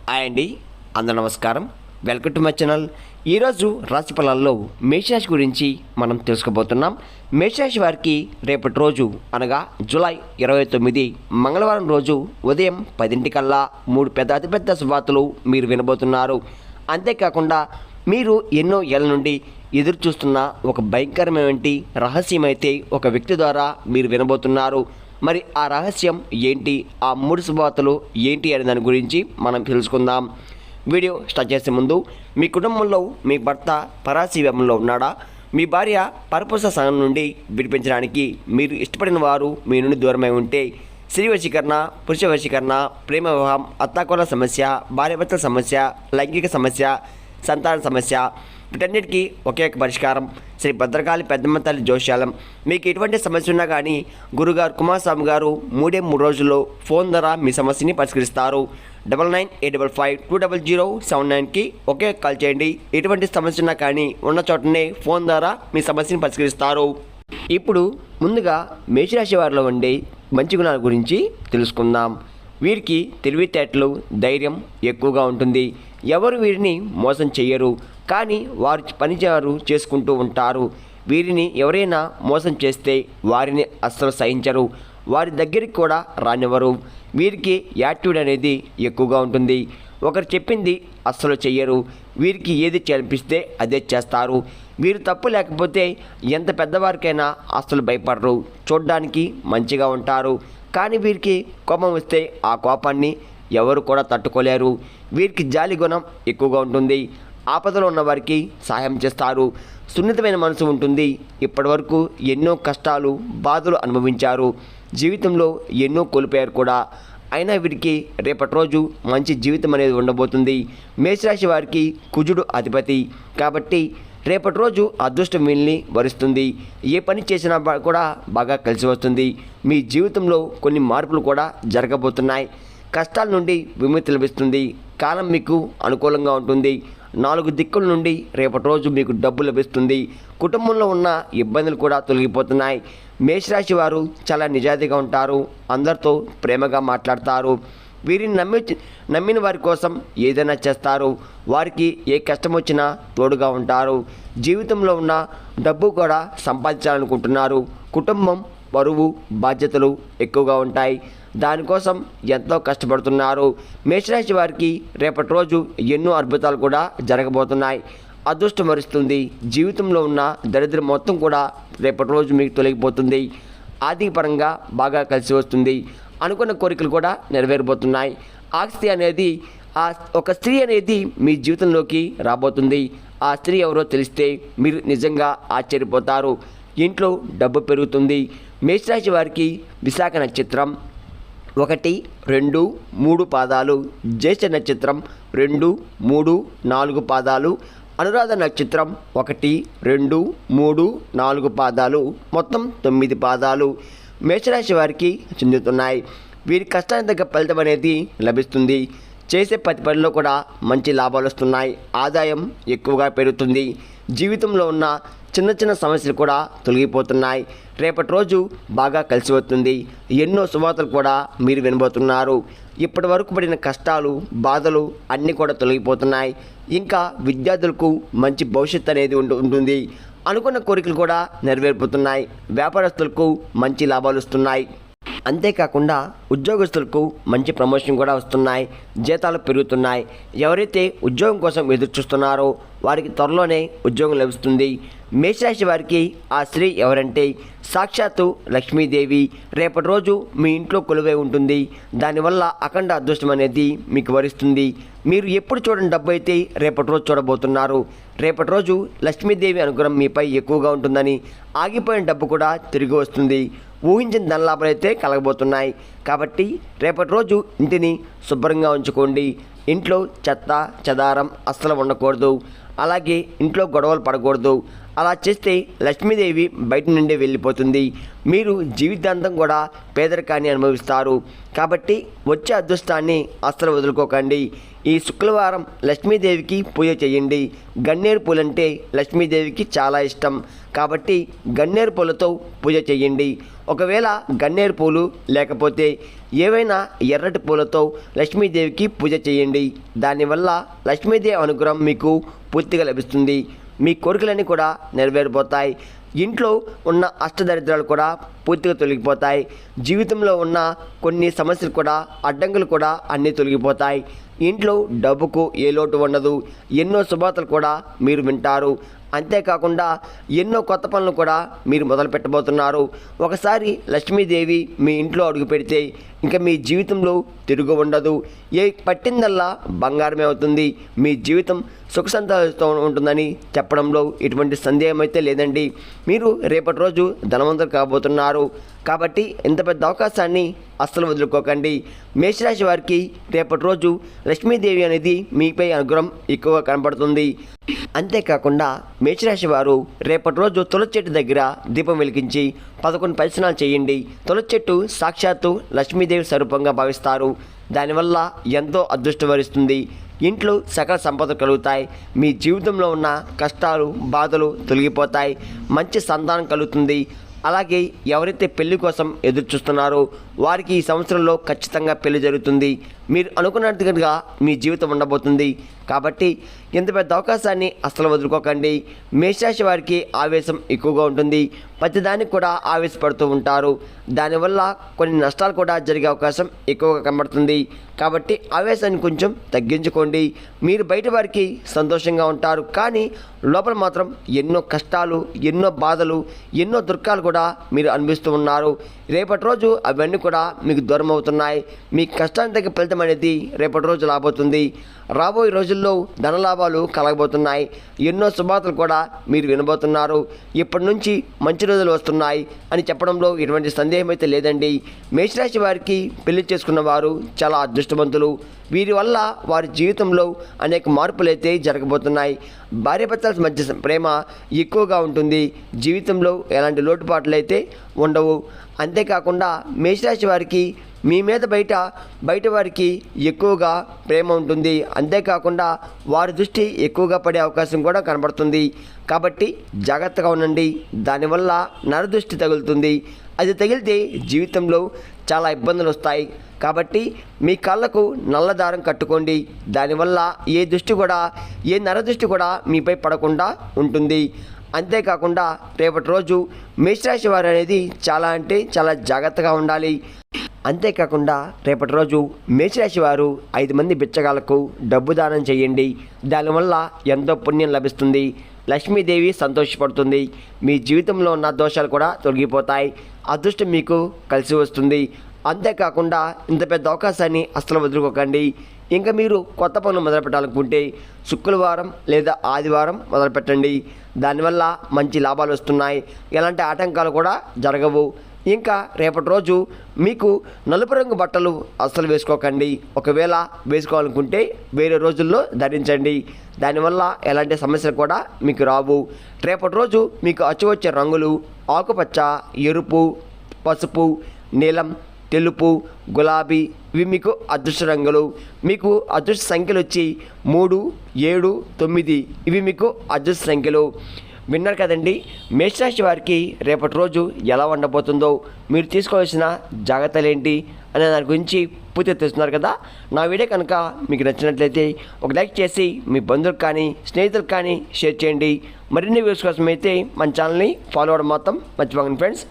Hi అండి, అందరూ నమస్కారం. Welcome to my channel. ఈరోజు రాశి ఫలాల్లో మేషరాశి గురించి మనం తెలుసుకోబోతున్నాం. మేషరాశి వారికి రేపటి రోజు అనగా జూలై 29 మంగళవారం రోజు ఉదయం 10 3 అతిపెద్ద శుభవార్తలు మీరు వినబోతున్నారు. అంతేకాకుండా మీరు ఎన్నో ఏళ్ళ నుండి ఎదురు చూస్తున్న ఒక భయంకరమైన రహస్యమైతే ఒక వ్యక్తి ద్వారా మీరు వినబోతున్నారు. మరి ఆ రహస్యం ఏంటి, ఆ 3 శుభవార్తలు ఏంటి అనే దాని గురించి మనం తెలుసుకుందాం. వీడియో స్టార్ట్ చేసే ముందు మీ కుటుంబంలో మీ భర్త పరాసి వ్యయంలో ఉన్నాడా? మీ భార్య పరపురుష సంఘం నుండి విడిపించడానికి మీరు ఇష్టపడిన వారు మీ నుండి దూరమై ఉంటే స్త్రీ వశీకరణ, పురుష వశీకరణ, ప్రేమ వివాహం, అత్తాకోల సమస్య, భార్యాభర్తల సమస్య, లైంగిక సమస్య, సంతాన సమస్య, వీటన్నిటికీ ఒకే ఒక పరిష్కారం శ్రీ భద్రకాళి పెద్దమ్మ తల్లి జోష్యాలం. మీకు ఎటువంటి సమస్య ఉన్నా కానీ గురుగారు కుమారస్వామి గారు 3 రోజుల్లో ఫోన్ ద్వారా మీ సమస్యని పరిష్కరిస్తారు. 9985520079కి ఒకే కాల్ చేయండి. ఎటువంటి సమస్య ఉన్నా కానీ ఉన్న చోటనే ఫోన్ ద్వారా మీ సమస్యని పరిష్కరిస్తారు. ఇప్పుడు ముందుగా మేషరాశి వారిలో ఉండే మంచి గుణాల గురించి తెలుసుకుందాం. వీరికి తెలివితేటలు, ధైర్యం ఎక్కువగా ఉంటుంది. ఎవరు వీరిని మోసం చేయరు, కానీ వారు పనిచేరు చేసుకుంటూ ఉంటారు. వీరిని ఎవరైనా మోసం చేస్తే వారిని అస్సలు సహించరు, వారి దగ్గరికి కూడా రానివ్వరు. వీరికి యాటిట్యూడ్ అనేది ఎక్కువగా ఉంటుంది. ఒకరు చెప్పింది అస్సలు చెయ్యరు. వీరికి ఏది చేయాలనిపిస్తే అదే చేస్తారు. వీరు తప్పు లేకపోతే ఎంత పెద్దవారికైనా అస్సలు భయపడరు. చూడడానికి మంచిగా ఉంటారు, కానీ వీరికి కోపం వస్తే ఆ కోపాన్ని ఎవరు కూడా తట్టుకోలేరు. వీరికి జాలి గుణం ఎక్కువగా ఉంటుంది. ఆపదలో ఉన్న వారికి సహాయం చేస్తారు. సున్నితమైన మనసు ఉంటుంది. ఇప్పటివరకు ఎన్నో కష్టాలు, బాధలు అనుభవించారు. జీవితంలో ఎన్నో కోల్పోయారు కూడా. అయినా వీరికి రేపటి రోజు మంచి జీవితం అనేది ఉండబోతుంది. మేషరాశి వారికి కుజుడు అధిపతి కాబట్టి రేపటి రోజు అదృష్టం వీళ్ళని వరిస్తుంది. ఏ పని చేసినా కూడా బాగా కలిసి వస్తుంది. మీ జీవితంలో కొన్ని మార్పులు కూడా జరగబోతున్నాయి. కష్టాల నుండి విముక్తి లభిస్తుంది. కాలం మీకు అనుకూలంగా ఉంటుంది. 4 దిక్కుల నుండి రేపటి రోజు మీకు డబ్బు లభిస్తుంది. కుటుంబంలో ఉన్న ఇబ్బందులు కూడా తొలగిపోతున్నాయి. మేషరాశి వారు చాలా నిజాయితీగా ఉంటారు. అందరితో ప్రేమగా మాట్లాడతారు. వీరిని నమ్మిన వారి కోసం ఏదైనా చేస్తారు. వారికి ఏ కష్టం వచ్చినా తోడుగా ఉంటారు. జీవితంలో ఉన్న డబ్బు కూడా సంపాదించాలనుకుంటున్నారు. కుటుంబం, బరువు, బాధ్యతలు ఎక్కువగా ఉంటాయి. దానికోసం ఎంతో కష్టపడుతున్నారు. మేషరాశి వారికి రేపటి రోజు ఎన్నో అద్భుతాలు కూడా జరగబోతున్నాయి. అదృష్టం వరిస్తుంది. జీవితంలో ఉన్న దరిద్రం మొత్తం కూడా రేపటి రోజు మీకు తొలగిపోతుంది. ఆర్థిక పరంగా బాగా కలిసి వస్తుంది. అనుకున్న కోరికలు కూడా నెరవేరబోతున్నాయి. ఆస్తి అనేది ఒక స్త్రీ అనేది మీ జీవితంలోకి రాబోతుంది. ఆ స్త్రీ ఎవరో తెలిస్తే మీరు నిజంగా ఆశ్చర్యపోతారు. ఇంట్లో డబ్బు పెరుగుతుంది. మేషరాశి వారికి విశాఖ నక్షత్రం 1, 2, 3 పాదాలు, జ్యేష్ఠ నక్షత్రం 2, 3, 4 పాదాలు, అనురాధ నక్షత్రం 1, 2, 3, 4 పాదాలు, మొత్తం 9 పాదాలు మేషరాశి వారికి చెందుతున్నాయి. వీరి కష్టానికి తగ్గ ఫలితం అనేది లభిస్తుంది. చేసే ప్రతి పనిలో కూడా మంచి లాభాలు వస్తున్నాయి. ఆదాయం ఎక్కువగా పెరుగుతుంది. జీవితంలో ఉన్న చిన్న సమస్యలు కూడా తొలగిపోతున్నాయి. రేపటి రోజు బాగా కలిసి వస్తుంది. ఎన్నో శుభవార్తలు కూడా మీరు వినబోతున్నారు. ఇప్పటి వరకు పడిన కష్టాలు, బాధలు అన్నీ కూడా తొలగిపోతున్నాయి. ఇంకా విద్యార్థులకు మంచి భవిష్యత్తు అనేది ఉంటుంది. అనుకున్న కోరికలు కూడా నెరవేరిపోతున్నాయి. వ్యాపారస్తులకు మంచి లాభాలు వస్తున్నాయి. అంతేకాకుండా ఉద్యోగస్తులకు మంచి ప్రమోషన్ కూడా వస్తున్నాయి. జీతాలు పెరుగుతున్నాయి. ఎవరైతే ఉద్యోగం కోసం ఎదురు చూస్తున్నారో వారికి త్వరలోనే ఉద్యోగం లభిస్తుంది. మేషరాశి వారికి ఆ స్త్రీ ఎవరంటే సాక్షాత్తు లక్ష్మీదేవి రేపటి రోజు మీ ఇంట్లో కొలువై ఉంటుంది. దానివల్ల అఖండ అదృష్టం అనేది మీకు వరిస్తుంది. మీరు ఎప్పుడు చూడని డబ్బు అయితే రేపటి రోజు చూడబోతున్నారు. రేపటి రోజు లక్ష్మీదేవి అనుగ్రహం మీపై ఎక్కువగా ఉంటుందని, ఆగిపోయిన డబ్బు కూడా తిరిగి వస్తుంది. ఊహించిన ధనలాభాలు అయితే కలగబోతున్నాయి. కాబట్టి రేపటి రోజు ఇంటిని శుభ్రంగా ఉంచుకోండి. ఇంట్లో చెత్త చెదారం అస్సలు ఉండకూడదు. అలాగే ఇంట్లో గొడవలు పడకూడదు. అలా చేస్తే లక్ష్మీదేవి బయట నుండి వెళ్ళిపోతుంది. మీరు జీవితాంతం కూడా పేదరికాన్ని అనుభవిస్తారు. కాబట్టి వచ్చే అదృష్టాన్ని అస్సలు వదులుకోకండి. ఈ శుక్రవారం లక్ష్మీదేవికి పూజ చేయండి. గన్నేరు పూలంటే లక్ష్మీదేవికి చాలా ఇష్టం. కాబట్టి గన్నేరు పూలతో పూజ చేయండి. ఒకవేళ గన్నేరు పూలు లేకపోతే ఏవైనా ఎర్రటి పూలతో లక్ష్మీదేవికి పూజ చేయండి. దానివల్ల లక్ష్మీదేవి అనుగ్రహం మీకు పూర్తిగా లభిస్తుంది. మీ కోరికలన్నీ కూడా నెరవేరిపోతాయి. ఇంట్లో ఉన్న అష్టదరిద్రాలు కూడా పూర్తిగా తొలగిపోతాయి. జీవితంలో ఉన్న కొన్ని సమస్యలు కూడా, అడ్డంకులు కూడా అన్నీ తొలగిపోతాయి. ఇంట్లో డబ్బుకు ఏ లోటు ఉండదు. ఎన్నో శుభార్తలు కూడా మీరు వింటారు. అంతేకాకుండా ఎన్నో కొత్త పనులు కూడా మీరు మొదలు పెట్టబోతున్నారు. ఒకసారి లక్ష్మీదేవి మీ ఇంట్లో అడుగు పెడితే ఇంకా మీ జీవితంలో తిరుగు ఉండదు. ఏ పట్టిందల్లా బంగారమే అవుతుంది. మీ జీవితం సుఖ సంతోషంతో ఉంటుందని చెప్పడంలో ఎటువంటి సందేహం అయితే లేదండి. మీరు రేపటి రోజు ధనవంతులు కాబోతున్నారు. కాబట్టి ఇంత పెద్ద అవకాశాన్ని అస్సలు వదులుకోకండి. మేషరాశి వారికి రేపటి రోజు లక్ష్మీదేవి అనేది మీపై అనుగ్రహం ఎక్కువగా కనపడుతుంది. అంతేకాకుండా మేషరాశి వారు రేపటి రోజు తులసి చెట్టు దగ్గర దీపం వెలిగించి 11 ప్రదక్షిణాలు చేయండి. తులసి చెట్టు సాక్షాత్తు లక్ష్మీదేవి స్వరూపంగా భావిస్తారు. దానివల్ల ఎంతో అదృష్టం వరిస్తుంది. ఇంట్లో సకల సంపద కలుగుతాయి. మీ జీవితంలో ఉన్న కష్టాలు, బాధలు తొలగిపోతాయి. మంచి సంతానం కలుగుతుంది. అలాగే ఎవరైతే పెళ్లి కోసం ఎదురు చూస్తున్నారో వారికి ఈ సంవత్సరంలో ఖచ్చితంగా పెళ్లి జరుగుతుంది. మీరు అనుకున్నట్టుగా మీ జీవితం ఉండబోతుంది. కాబట్టి ఇంత పెద్ద అవకాశాన్ని అస్సలు వదులుకోకండి. మేషరాశి వారికి ఆవేశం ఎక్కువగా ఉంటుంది. ప్రతిదానికి కూడా ఆవేశపడుతూ ఉంటారు. దానివల్ల కొన్ని నష్టాలు కూడా జరిగే అవకాశం ఎక్కువగా కనబడుతుంది. కాబట్టి ఆవేశాన్ని కొంచెం తగ్గించుకోండి. మీరు బయట వారికి సంతోషంగా ఉంటారు, కానీ లోపల మాత్రం ఎన్నో కష్టాలు, ఎన్నో బాధలు, ఎన్నో దుఃఖాలు కూడా మీరు అనుభవిస్తూ ఉన్నారు. రేపటి రోజు అవన్నీ కూడా మీకు దూరం అవుతున్నాయి. మీ కష్టానికి తగ్గ ఫలితం అనేది రేపటి రోజు రాబోతుంది. రాబోయే రోజుల్లో ధనలాభాలు కలగబోతున్నాయి. ఎన్నో శుభార్తలు కూడా మీరు వినబోతున్నారు. ఇప్పటి నుంచి మంచి రోజులు వస్తున్నాయి అని చెప్పడంలో ఎటువంటి సందేహం అయితే లేదండి. మేషరాశి వారికి పెళ్లి చేసుకున్న వారు చాలా అదృష్టవంతులు. వీరి వల్ల వారి జీవితంలో అనేక మార్పులు అయితే జరగబోతున్నాయి. భార్యాభర్తల మధ్య ప్రేమ ఎక్కువగా ఉంటుంది. జీవితంలో ఎలాంటి లోటుపాట్లు అయితే ఉండవు. అంతేకాకుండా మేషరాశి వారికి మీ మీద బయట వారికి ఎక్కువగా ప్రేమ ఉంటుంది. అంతేకాకుండా వారి దృష్టి ఎక్కువగా పడే అవకాశం కూడా కనబడుతుంది. కాబట్టి జాగ్రత్తగా ఉండండి. దానివల్ల నరదృష్టి తగులుతుంది. అది తగిలితే జీవితంలో చాలా ఇబ్బందులు వస్తాయి. కాబట్టి మీ కళ్ళకు నల్ల దారం కట్టుకోండి. దానివల్ల ఏ నరదృష్టి కూడా మీపై పడకుండా ఉంటుంది. అంతేకాకుండా రేపటి రోజు మేషరాశి వారు అనేది చాలా జాగ్రత్తగా ఉండాలి. అంతేకాకుండా రేపటి రోజు మేషరాశి వారు 5 మంది బిచ్చగాళ్లకు డబ్బు దానం చేయండి. దానివల్ల ఎంతో పుణ్యం లభిస్తుంది. లక్ష్మీదేవి సంతోషపడుతుంది. మీ జీవితంలో ఉన్న దోషాలు కూడా తొలగిపోతాయి. అదృష్టం మీకు కలిసి వస్తుంది. అంతేకాకుండా ఇంత పెద్ద అవకాశాన్ని అస్సలు వదులుకోకండి. ఇంకా మీరు కొత్త పనులు మొదలు పెట్టాలనుకుంటే శుక్రవారం లేదా ఆదివారం మొదలుపెట్టండి. దానివల్ల మంచి లాభాలు వస్తున్నాయి. ఎలాంటి ఆటంకాలు కూడా జరగవు. ఇంకా రేపటి రోజు మీకు నలుపు రంగు బట్టలు అస్సలు వేసుకోకండి. ఒకవేళ వేసుకోవాలనుకుంటే వేరే రోజుల్లో ధరించండి. దానివల్ల ఎలాంటి సమస్యలు కూడా మీకు రావు. రేపటి రోజు మీకు వచ్చే రంగులు ఆకుపచ్చ, ఎరుపు, పసుపు, నీలం, తెలుపు, గులాబీ. ఇవి మీకు అదృష్ట రంగులు. మీకు అదృష్ట సంఖ్యలు వచ్చి 3, 7, 9. ఇవి మీకు అదృష్ట సంఖ్యలు. విన్నారు కదండి, మేషరాశి వారికి రేపటి రోజు ఎలా ఉండబోతుందో, మీరు తీసుకోవాల్సిన జాగ్రత్తలు ఏంటి అనే దాని గురించి పూర్తిగా తెలుస్తున్నారు కదా. నా వీడియో కనుక మీకు నచ్చినట్లయితే ఒక లైక్ చేసి మీ బంధువులకు కానీ స్నేహితులకు కానీ షేర్ చేయండి. మరిన్ని వీడియోస్ కోసం అయితే మన ఛానల్ని ఫాలో అవ్వడం మాత్రం మర్చిపోకండి ఫ్రెండ్స్.